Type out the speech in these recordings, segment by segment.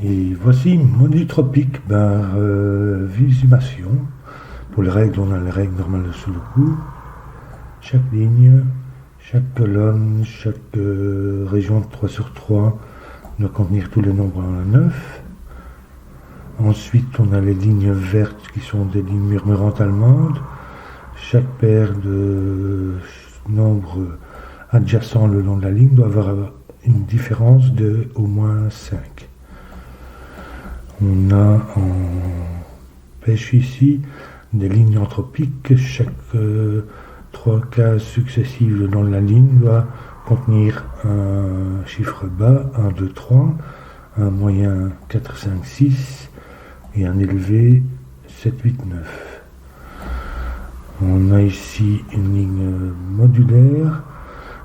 Et voici Menu tropique, visualisation. Pour les règles, on a les règles normales sous le coup. Chaque ligne, chaque colonne, chaque région de 3 sur 3 doit contenir tous les nombres en 9. Ensuite, on a les lignes vertes qui sont des lignes murmurantes allemandes. Chaque paire de nombres adjacents le long de la ligne doit avoir une différence de au moins 5. On a en pêche ici des lignes anthropiques. Chaque 3 cases successives le long de la ligne doit contenir un chiffre bas, 1, 2, 3, un moyen 4, 5, 6 et un élevé 7, 8, 9. On a ici une ligne modulaire.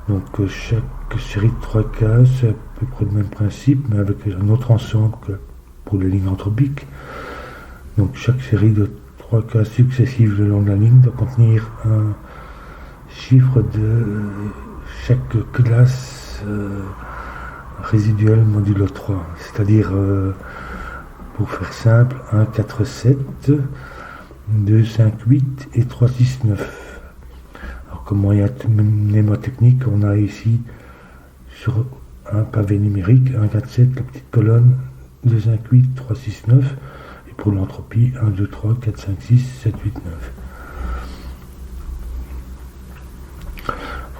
Donc chaque série de 3 cases, c'est à peu près le même principe, mais avec un autre ensemble que pour les lignes anthropiques. Donc chaque série de 3 cases successives le long de la ligne doit contenir un chiffre de chaque classe résiduelle modulo 3. C'est-à-dire, pour faire simple, 1, 4, 7, 2, 5, 8 et 3, 6, 9. Alors comme moyen mnémotechnique, on a ici sur un pavé numérique 1, 4, 7, la petite colonne 2, 5, 8, 3, 6, 9. Et pour l'entropie, 1, 2, 3, 4, 5, 6, 7, 8, 9.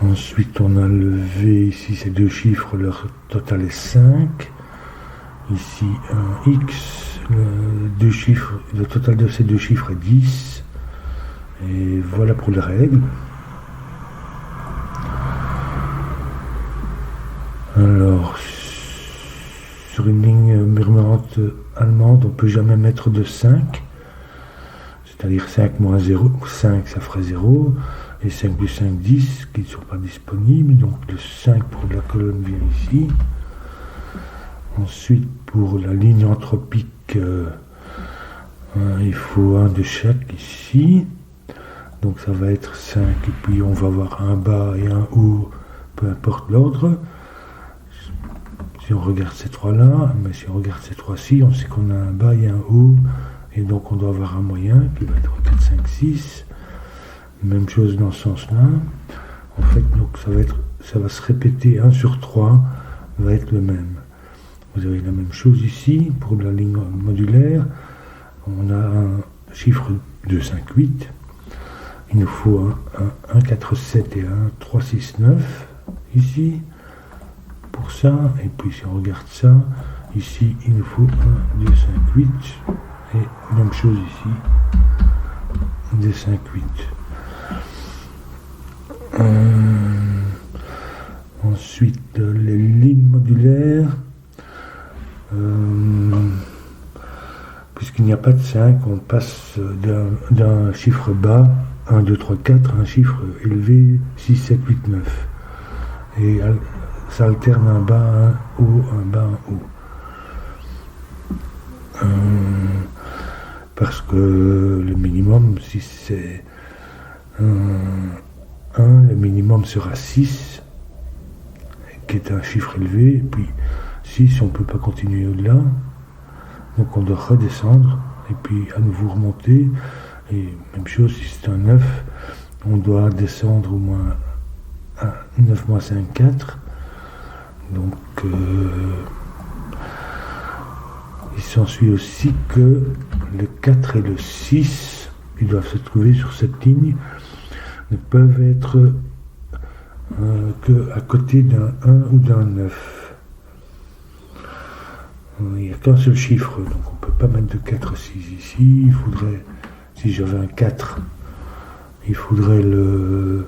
Ensuite, on a le V, ici c'est 2 chiffres, leur total est 5. Ici un X, le total de ces 2 chiffres est 10. Et voilà pour les règles. Alors, sur une ligne murmurante allemande, on ne peut jamais mettre de 5. C'est-à-dire 5 moins 0, 5 ça ferait 0. Et 5 plus 5, 10, qui ne sont pas disponibles. Donc le 5 pour la colonne vient ici. Ensuite, pour la ligne anthropique, il faut un de chaque ici. Donc ça va être 5. Et puis on va avoir un bas et un haut, peu importe l'ordre. Si on regarde ces 3-là, mais si on regarde ces 3-ci, on sait qu'on a un bas et un haut. Et donc on doit avoir un moyen qui va être 4, 5, 6. Même chose dans ce sens-là. En fait, donc ça va se répéter 1 sur 3 va être le même. Vous avez la même chose ici pour la ligne modulaire. On a un chiffre 2, 5, 8. Il nous faut un 4, 7 et un 3, 6, 9 ici pour ça. Et puis si on regarde ça, ici il nous faut 1, 2, 5, 8 et même chose ici 2, 5, 8. Ensuite, les lignes modulaires, puisqu'il n'y a pas de 5, on passe d'un chiffre bas, 1, 2, 3, 4, à un chiffre élevé, 6, 7, 8, 9. Et ça alterne un bas, un haut, un bas, un haut. Parce que le minimum, si c'est 1, le minimum sera 6, qui est un chiffre élevé, et puis 6, on ne peut pas continuer au-delà, donc on doit redescendre, et puis à nouveau remonter, et même chose, si c'est un 9, on doit descendre au moins 9 moins 5, 4, donc il s'ensuit aussi que le 4 et le 6, qui doivent se trouver sur cette ligne, ne peuvent être que à côté d'un 1 ou d'un 9. Il n'y a qu'un seul chiffre, donc on ne peut pas mettre de 4, 6 ici. Il faudrait, si j'avais un 4, il faudrait le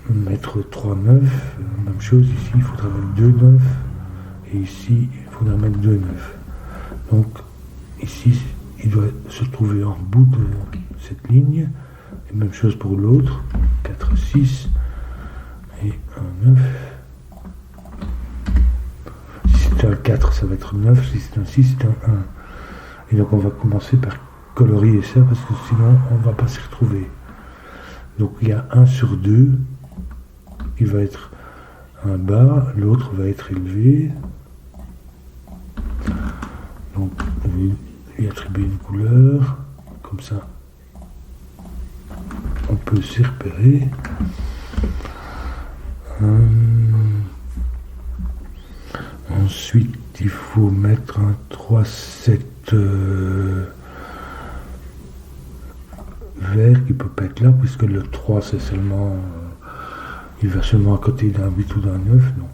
mettre 3, 9. Même chose ici, il faudrait mettre 2, 9. Et ici, il faudrait mettre 2, 9. Donc ici, il doit se trouver en bout de cette ligne. Et même chose pour l'autre, 4, 6 et un 9. Si c'est un 4, ça va être 9, si c'est un 6, c'est un 1. Et donc on va commencer par colorier ça, parce que sinon on ne va pas s'y retrouver. Donc il y a 1 sur 2 qui va être un bas, l'autre va être élevé. lui attribuer une couleur, comme ça on peut s'y repérer. Ensuite il faut mettre un 3-7 vert qui peut pas être là puisque le 3 c'est seulement il va seulement à côté d'un 8 ou d'un 9, donc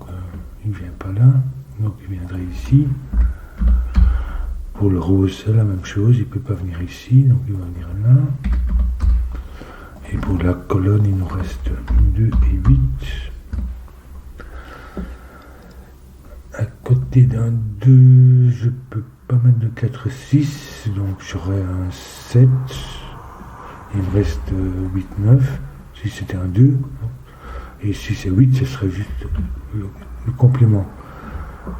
il ne vient pas là, donc il viendrait ici. Pour le rose c'est la même chose, il ne peut pas venir ici, donc il va venir là. Et pour la colonne il nous reste 2 et 8. À côté d'un 2 je peux pas mettre de 4, 6, donc j'aurai un 7. Il me reste 8, 9, si c'était un 2. Et si c'est 8, ce serait juste le complément.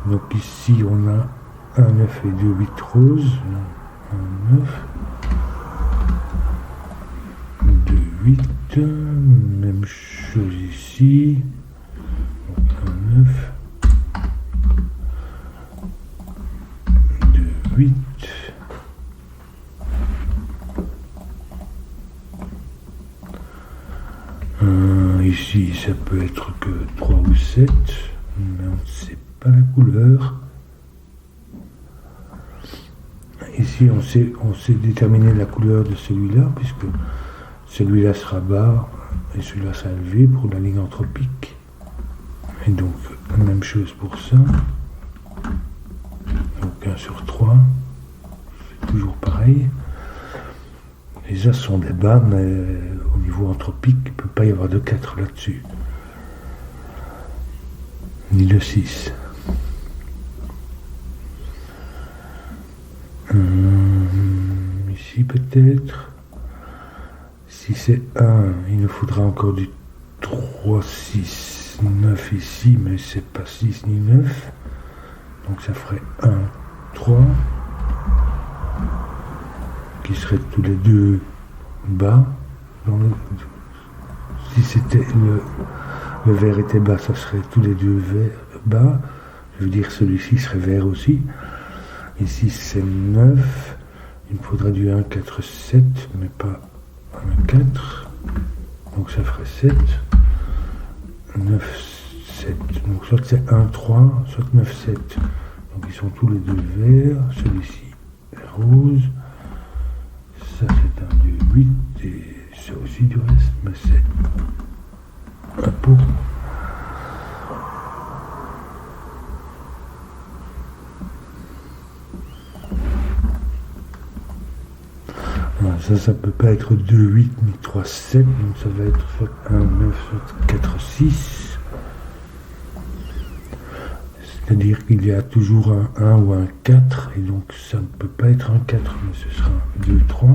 Donc ici, on a un 9 et 2, 8 roses. Un 9. 2, 8. Même chose ici. Donc un 9. 2, 8. Ici, ça peut être que 3 ou 7, mais on ne sait pas la couleur. Ici, on sait déterminer la couleur de celui-là, puisque celui-là sera bas et celui-là sera élevé pour la ligne anthropique. Et donc, la même chose pour ça. Donc 1 sur 3, c'est toujours pareil. Les as sont des bas, mais au niveau anthropique, il ne peut pas y avoir de 4 là-dessus. Ni de 6. Ici peut-être. Si c'est 1, il nous faudra encore du 3, 6, 9 ici, mais c'est pas 6 ni 9. Donc ça ferait 1, 3. Qui seraient tous les deux bas. Si c'était le vert était bas, ça serait tous les deux bas. Je veux dire celui-ci serait vert aussi. Ici c'est 9. Il me faudrait du 1, 4, 7, mais pas 1, 4. Donc ça ferait 7. 9, 7. Donc soit c'est 1, 3, soit 9, 7. Donc ils sont tous les deux verts. Celui-ci est rose. Ça c'est un du 8 et ça aussi du reste, mais c'est un pot. Alors ça peut pas être 2, 8 ni 3, 7, donc ça va être soit 1, 9, soit 4, 6. C'est-à-dire qu'il y a toujours un 1 ou un 4, et donc ça ne peut pas être un 4, mais ce sera un 2, 3,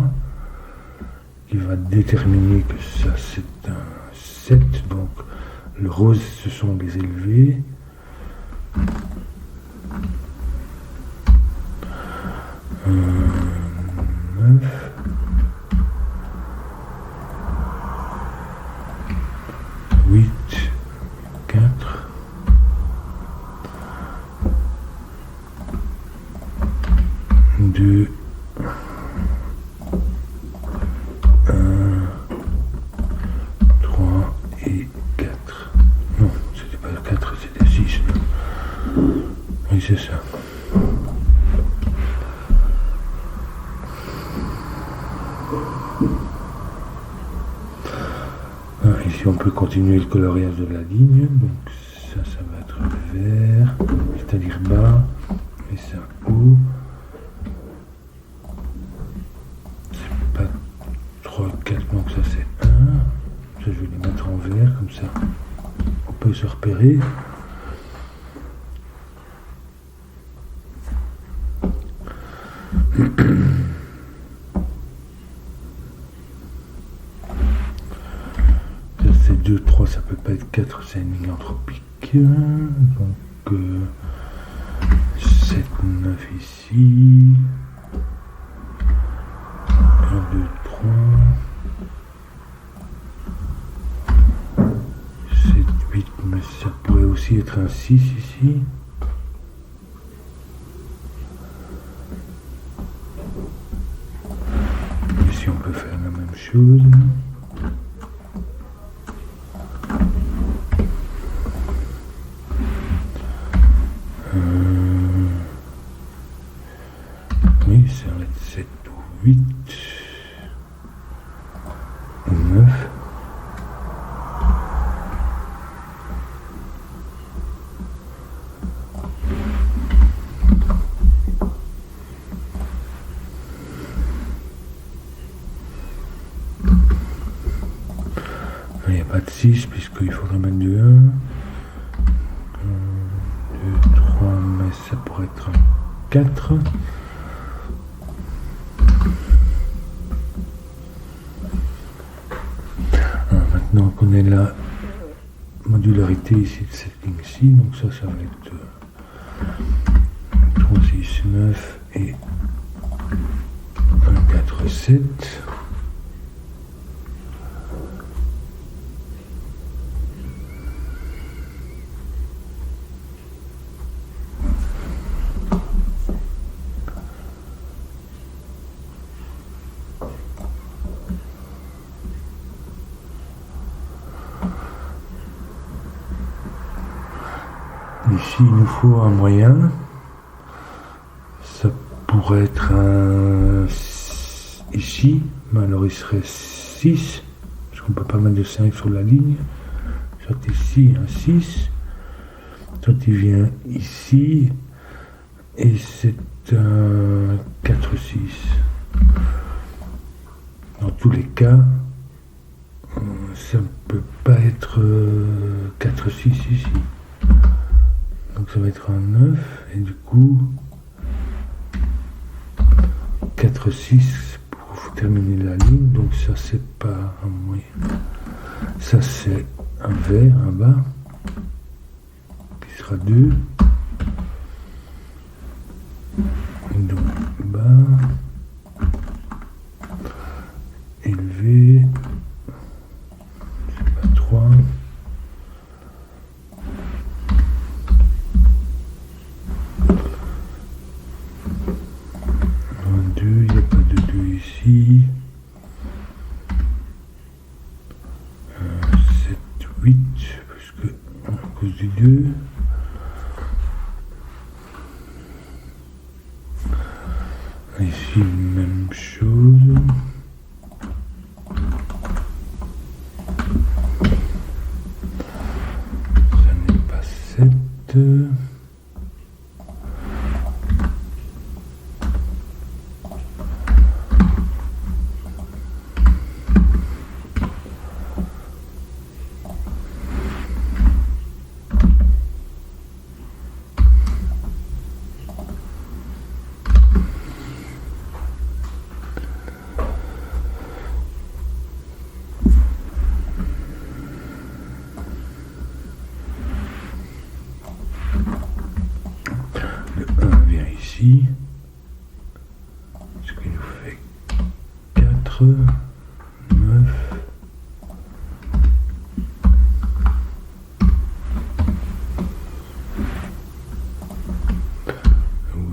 qui va déterminer que ça c'est un 7, donc le rose ce sont les élevés. Un 9. 8, 4. 2, 1, 3 et 4. Non, c'était pas 4, c'était 6. Oui, c'est ça. Ici, on peut continuer le coloriage de la ligne. Donc ça va être vert, c'est-à-dire bas, et ça haut. C'est pas 3, 4, donc ça c'est 1. Ça, je vais les mettre en vert, comme ça on peut se repérer. Ça c'est 2, 3, ça peut pas être 4, c'est une ligne anthropique. Donc 7, 9 ici. 1, 2, 3. 7, 8, mais ça pourrait aussi être un 6 ici. même chose. Oui, ça va être 7 ou 8 ou 9. Il n'y a pas de 6 puisqu'il faudrait mettre du 1. 2, 3, mais ça pourrait être un 4. Maintenant on connaît la modularité ici de cette ligne-ci, donc ça va être 3, 6, 9 et 1, 4, 7. Ici, il nous faut un moyen. Ça pourrait être un ici, mais alors il serait 6, parce qu'on ne peut pas mettre de 5 sur la ligne. Soit ici, un 6. Soit il vient ici, et c'est un 4, 6. Dans tous les cas, ça ne peut pas être 4, 6 ici. Donc ça va être un 9, et du coup 4, 6 pour terminer la ligne, donc ça c'est pas un moyen. Ça c'est un vert, un bas, qui sera 2. Donc bas, élevé, c'est pas 3. Il n'y a pas de 2 ici. 7, 8, parce que à cause du 2. Ici, même chose. Ça n'est pas 7. Ici, ce qui nous fait 4, 9,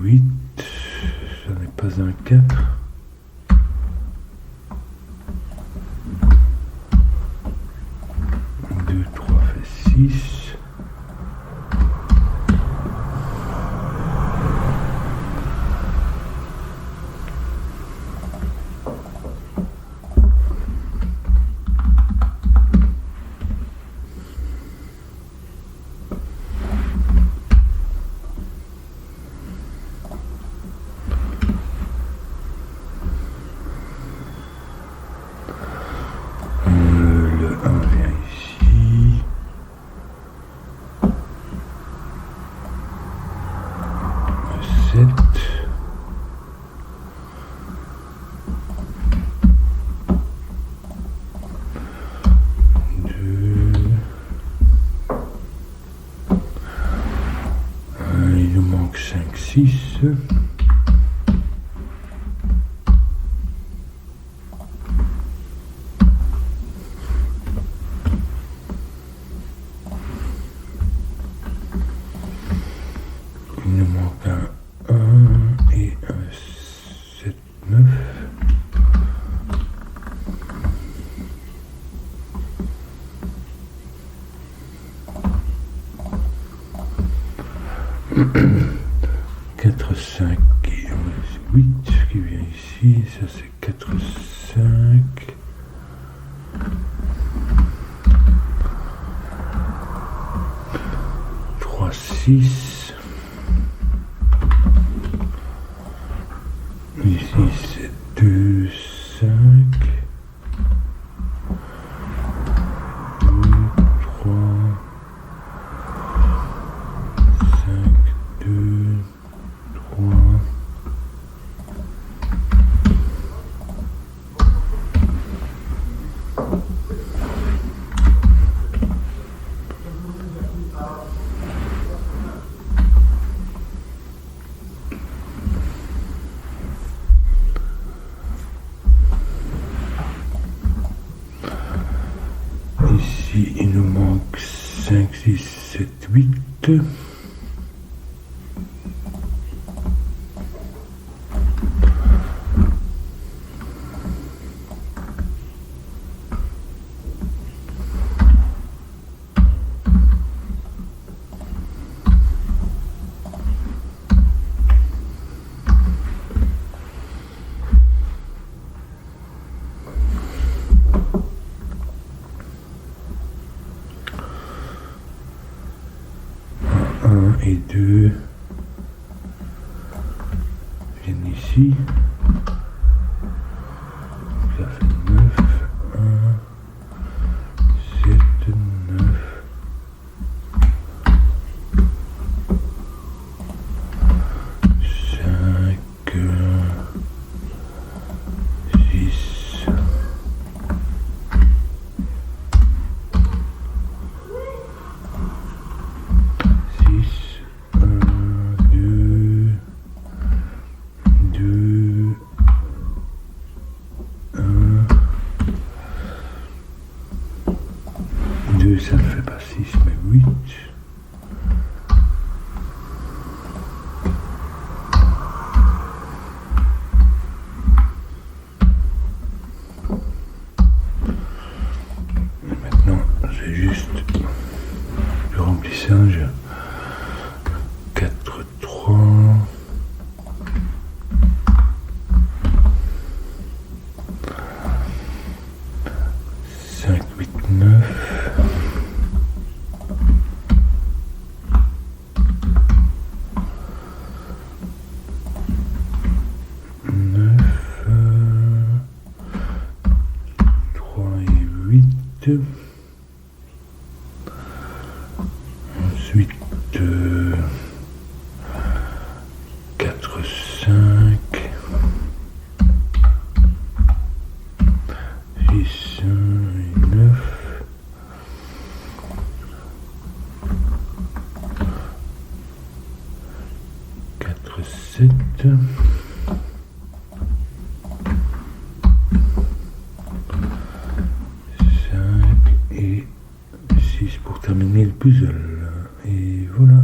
8, ça n'est pas un 4. 2, 3 fait 6. Le 1 vient ici. Le 7. Il nous manque 5, 6. Il nous manque un 1 et un 7, 9. 5 et 8 qui vient ici, ça c'est 4, 5. Trois, 6. Ici c'est 2, 5. 2, 3. 5, 2, 3. Ici, il nous manque 5, 6, 7, 8. 1 et 2 viennent ici. Ça fait 9, 1, 7, 9. 5, 6. 2, ça ne fait pas 6, mais 8. Et maintenant, c'est juste le remplissage. 4, 3. 5, 8, 9. 3 et 8. Ensuite 4, 5. 6 et 9. 4, 7. 5 et 6 pour terminer le puzzle. Et voilà.